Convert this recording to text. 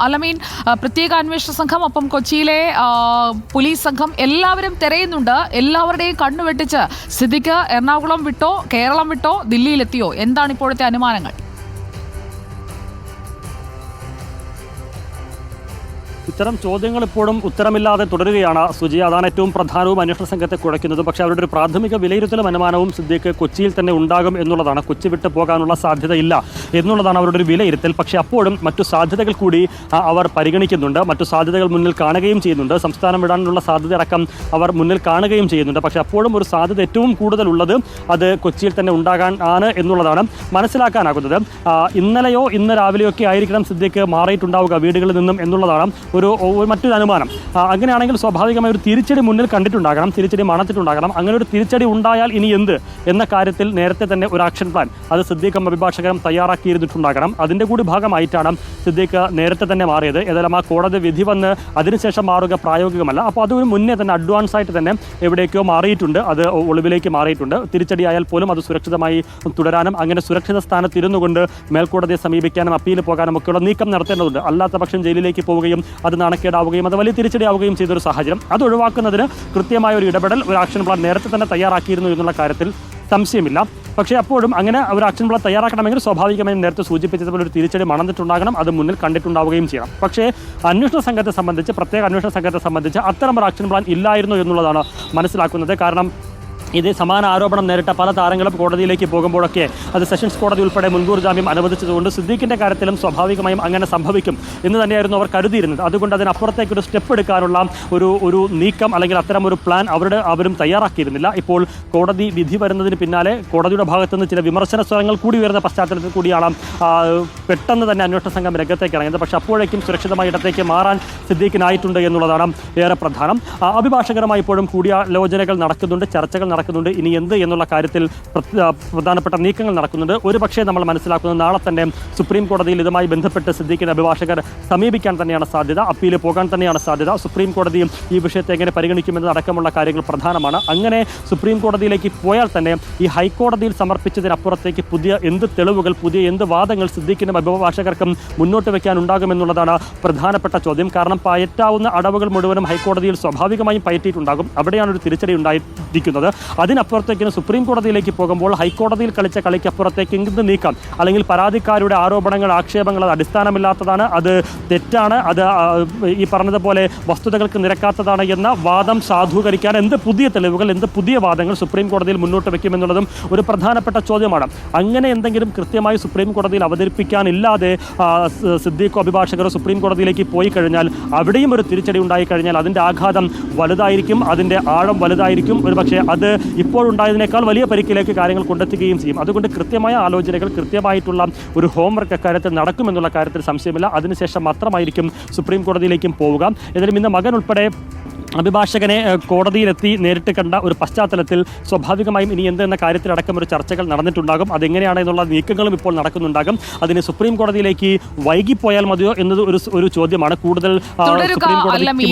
അലമീൻ, പ്രത്യേക അന്വേഷണ സംഘം, ഒപ്പം കൊച്ചിയിലെ പോലീസ് സംഘം എല്ലാവരും തിരയുന്നുണ്ട്. എല്ലാവരുടെയും കണ്ണുവെട്ടിച്ച് സിദ്ദിഖ് എറണാകുളം വിട്ടോ, കേരളം വിട്ടോ, ദില്ലിയിലെത്തിയോ? എന്താണ് ഇപ്പോഴത്തെ അനുമാനങ്ങൾ? ഇത്തരം ചോദ്യങ്ങൾ ഇപ്പോഴും ഉത്തരമില്ലാതെ തുടരുകയാണ് സുജി. അതാണ് ഏറ്റവും പ്രധാനവും അന്വേഷണ സംഘത്തെ കുഴയ്ക്കുന്നത്. പക്ഷേ അവരുടെ ഒരു പ്രാഥമിക വിലയിരുത്തലും അനുമാനവും സിദ്ദിഖ് കൊച്ചിയിൽ തന്നെ ഉണ്ടാകും എന്നുള്ളതാണ്. കൊച്ചി വിട്ട് പോകാനുള്ള സാധ്യതയില്ല എന്നുള്ളതാണ് അവരുടെ ഒരു വിലയിരുത്തൽ. പക്ഷേ അപ്പോഴും മറ്റു സാധ്യതകൾ കൂടി അവർ പരിഗണിക്കുന്നുണ്ട്. മറ്റു സാധ്യതകൾ മുന്നിൽ കാണുകയും ചെയ്യുന്നുണ്ട്. സംസ്ഥാനം വിടാനുള്ള സാധ്യതയടക്കം അവർ മുന്നിൽ കാണുകയും ചെയ്യുന്നുണ്ട്. പക്ഷേ അപ്പോഴും ഒരു സാധ്യത ഏറ്റവും കൂടുതലുള്ളത് അത് കൊച്ചിയിൽ തന്നെ ഉണ്ടാകാൻ ആണ് എന്നുള്ളതാണ് മനസ്സിലാക്കാനാകുന്നത്. ഇന്നലെയോ ഇന്ന് രാവിലെയോ ഒക്കെ ആയിരിക്കണം സിദ്ദിഖ് മാറിയിട്ടുണ്ടാവുക വീടുകളിൽ നിന്നും എന്നുള്ളതാണ് മറ്റൊരു അനുമാനം. അങ്ങനെയാണെങ്കിൽ സ്വാഭാവികമായി ഒരു തിരിച്ചടി മുന്നിൽ കണ്ടിട്ടുണ്ടാകണം, തിരിച്ചടി മണത്തിട്ടുണ്ടാകണം. അങ്ങനെ ഒരു തിരിച്ചടി ഉണ്ടായാൽ ഇനി എന്ത് എന്ന കാര്യത്തിൽ നേരത്തെ തന്നെ ഒരു ആക്ഷൻ പ്ലാൻ അത് സിദ്ദിഖ് അഭിഭാഷകരും തയ്യാറാക്കിയിരുന്നിട്ടുണ്ടാകണം. അതിൻ്റെ കൂടി ഭാഗമായിട്ടാണ് സിദ്ദിഖ് നേരത്തെ തന്നെ മാറിയത്. ഏതായാലും ആ കോടതി വിധി വന്ന് അതിനുശേഷം മാറുക പ്രായോഗികമല്ല. അപ്പോൾ അതൊരു മുന്നേ തന്നെ അഡ്വാൻസ് ആയിട്ട് തന്നെ എവിടേക്കോ മാറിയിട്ടുണ്ട്, അത് ഒളിവിലേക്ക് മാറിയിട്ടുണ്ട്. തിരിച്ചടിയായാൽ പോലും അത് സുരക്ഷിതമായി തുടരാനും അങ്ങനെ സുരക്ഷിത സ്ഥാനത്തിരുന്നു കൊണ്ട് മേൽക്കോടതിയെ സമീപിക്കാനും അപ്പീൽ പോകാനും ഒക്കെയുള്ള നീക്കം നടത്തേണ്ടതുണ്ട്. അല്ലാത്ത പക്ഷം ജയിലിലേക്ക് പോവുകയും അത് നാണക്കേടാവുകയും അത് വലിയ തിരിച്ചടിയാവുകയും ചെയ്തൊരു സാഹചര്യം അത് ഒഴിവാക്കുന്നതിന് കൃത്യമായ ഒരു ഇടപെടൽ, ഒരു ആക്ഷൻ പ്ലാൻ നേരത്തെ തന്നെ തയ്യാറാക്കിയിരുന്നു എന്നുള്ള കാര്യത്തിൽ സംശയമില്ല. പക്ഷേ അപ്പോഴും അങ്ങനെ ഒരു ആക്ഷൻ പ്ലാൻ തയ്യാറാക്കണമെങ്കിൽ സ്വാഭാവികമായും നേരത്തെ സൂചിപ്പിച്ചതുപോലെ ഒരു തിരിച്ചടി മണന്നിട്ടുണ്ടാകണം, അത് മുന്നിൽ കണ്ടിട്ടുണ്ടാവുകയും ചെയ്യണം. പക്ഷേ അന്വേഷണ സംഘത്തെ സംബന്ധിച്ച്, പ്രത്യേക അന്വേഷണ സംഘത്തെ സംബന്ധിച്ച് അത്തരം ഒരു ആക്ഷൻ പ്ലാൻ ഇല്ലായിരുന്നു എന്നുള്ളതാണ് മനസ്സിലാക്കുന്നത്. കാരണം ഇത് സമാന ആരോപണം നേരിട്ട പല താരങ്ങളും കോടതിയിലേക്ക് പോകുമ്പോഴൊക്കെ അത് സെഷൻസ് കോടതി ഉൾപ്പെടെ മുൻകൂർ ജാമ്യം അനുവദിച്ചതുകൊണ്ട് സിദ്ദിഖിൻ്റെ കാര്യത്തിലും സ്വാഭാവികമായും അങ്ങനെ സംഭവിക്കും എന്ന് തന്നെയായിരുന്നു അവർ കരുതിയിരുന്നത്. അതുകൊണ്ട് അതിനപ്പുറത്തേക്കൊരു സ്റ്റെപ്പ് എടുക്കാനുള്ള ഒരു നീക്കം അല്ലെങ്കിൽ അത്തരം ഒരു പ്ലാൻ അവരും തയ്യാറാക്കിയിരുന്നില്ല. ഇപ്പോൾ കോടതി വിധി വരുന്നതിന് പിന്നാലെ കോടതിയുടെ ഭാഗത്തുനിന്ന് ചില വിമർശന സ്വരങ്ങൾ കൂടി വരുന്ന പശ്ചാത്തലത്തിൽ കൂടിയാണ് പെട്ടെന്ന് തന്നെ അന്വേഷണ സംഘം രംഗത്തേക്ക് ഇറങ്ങിയത്. പക്ഷേ അപ്പോഴേക്കും സുരക്ഷിതമായ ഇടത്തേക്ക് മാറാൻ സിദ്ദിഖിനായിട്ടുണ്ട് എന്നുള്ളതാണ് ഏറെ പ്രധാനം. അഭിഭാഷകരുമായി ഇപ്പോഴും കൂടിയാലോചനകൾ നടക്കുന്നുണ്ട്, ചർച്ചകൾ നടക്കുന്നുണ്ട്. ഇനി എന്ത് എന്നുള്ള കാര്യത്തിൽ പ്രധാനപ്പെട്ട നീക്കങ്ങൾ നടക്കുന്നുണ്ട്. ഒരു പക്ഷേ നമ്മൾ മനസ്സിലാക്കുന്നത് നാളെ തന്നെ സുപ്രീം കോടതിയിൽ ഇതുമായി ബന്ധപ്പെട്ട് സിദ്ദിഖിന്റെ അഭിഭാഷകർ സമീപിക്കാൻ തന്നെയാണ് സാധ്യത, അപ്പീൽ പോകാൻ തന്നെയാണ് സാധ്യത. സുപ്രീം കോടതിയും ഈ വിഷയത്തെ എങ്ങനെ പരിഗണിക്കുമെന്നത് അടക്കമുള്ള കാര്യങ്ങൾ പ്രധാനമാണ്. അങ്ങനെ സുപ്രീം കോടതിയിലേക്ക് പോയാൽ തന്നെ ഈ ഹൈക്കോടതിയിൽ സമർപ്പിച്ചതിനപ്പുറത്തേക്ക് പുതിയ എന്ത് തെളിവുകൾ, പുതിയ എന്ത് വാദങ്ങൾ സിദ്ദിഖിനും അഭിഭാഷകർക്കും മുന്നോട്ട് വയ്ക്കാൻ ഉണ്ടാകുമെന്നുള്ളതാണ് പ്രധാനപ്പെട്ട ചോദ്യം. കാരണം പയറ്റാവുന്ന അടവുകൾ മുഴുവനും ഹൈക്കോടതിയിൽ സ്വാഭാവികമായും പയറ്റിയിട്ടുണ്ടാകും. അവിടെയാണ് ഒരു തിരിച്ചടി ഉണ്ടായിരിക്കുന്നത്. അതിനപ്പുറത്തേക്ക് സുപ്രീം കോടതിയിലേക്ക് പോകുമ്പോൾ ഹൈക്കോടതിയിൽ കളിച്ച കളിക്കപ്പുറത്തേക്ക് എന്ത് നീക്കം, അല്ലെങ്കിൽ പരാതിക്കാരുടെ ആരോപണങ്ങൾ, ആക്ഷേപങ്ങൾ അത് അടിസ്ഥാനമില്ലാത്തതാണ്, അത് തെറ്റാണ്, അത് ഈ പറഞ്ഞതുപോലെ വസ്തുതകൾക്ക് നിരക്കാത്തതാണ് എന്ന വാദം സാധൂകരിക്കാൻ എന്ത് പുതിയ തെളിവുകൾ, എന്ത് പുതിയ വാദങ്ങൾ സുപ്രീം കോടതിയിൽ മുന്നോട്ട് വയ്ക്കുമെന്നുള്ളതും ഒരു പ്രധാനപ്പെട്ട ചോദ്യമാണ്. അങ്ങനെ എന്തെങ്കിലും കൃത്യമായി സുപ്രീം കോടതിയിൽ അവതരിപ്പിക്കാനില്ലാതെ സിദ്ദിഖോ അഭിഭാഷകരോ സുപ്രീം കോടതിയിലേക്ക് പോയി കഴിഞ്ഞാൽ അവിടെയും ഒരു തിരിച്ചടി ഉണ്ടായിക്കഴിഞ്ഞാൽ അതിൻ്റെ ആഘാതം വലുതായിരിക്കും, അതിൻ്റെ ആഴം വലുതായിരിക്കും. ഒരുപക്ഷെ അത് ഇപ്പോഴുണ്ടായതിനേക്കാൾ വലിയ പരിക്കിലേക്ക് കാര്യങ്ങൾ കൊണ്ടെത്തുകയും ചെയ്യും. അതുകൊണ്ട് കൃത്യമായ ആലോചനകൾ, കൃത്യമായിട്ടുള്ള ഒരു ഹോംവർക്ക് അക്കാര്യത്തിൽ നടക്കുമെന്നുള്ള കാര്യത്തിൽ സംശയമില്ല. അതിനുശേഷം മാത്രമായിരിക്കും സുപ്രീം കോടതിയിലേക്കും പോവുക. ഏതായാലും ഇന്ന് മകൻ ഉൾപ്പെടെ അഭിഭാഷകനെ കോടതിയിലെത്തി നേരിട്ട് കണ്ട ഒരു പശ്ചാത്തലത്തിൽ സ്വാഭാവികമായും ഇനി എന്തെന്ന കാര്യത്തിലടക്കം ഒരു ചർച്ചകൾ നടന്നിട്ടുണ്ടാകും. അതെങ്ങനെയാണ് എന്നുള്ള നീക്കങ്ങളും ഇപ്പോൾ നടക്കുന്നുണ്ടാകും. അതിന് സുപ്രീം കോടതിയിലേക്ക് വൈകിപ്പോയാൽ മതിയോ എന്നത് ഒരു ചോദ്യമാണ്. കൂടുതൽ സുപ്രീം കോടതിക്ക്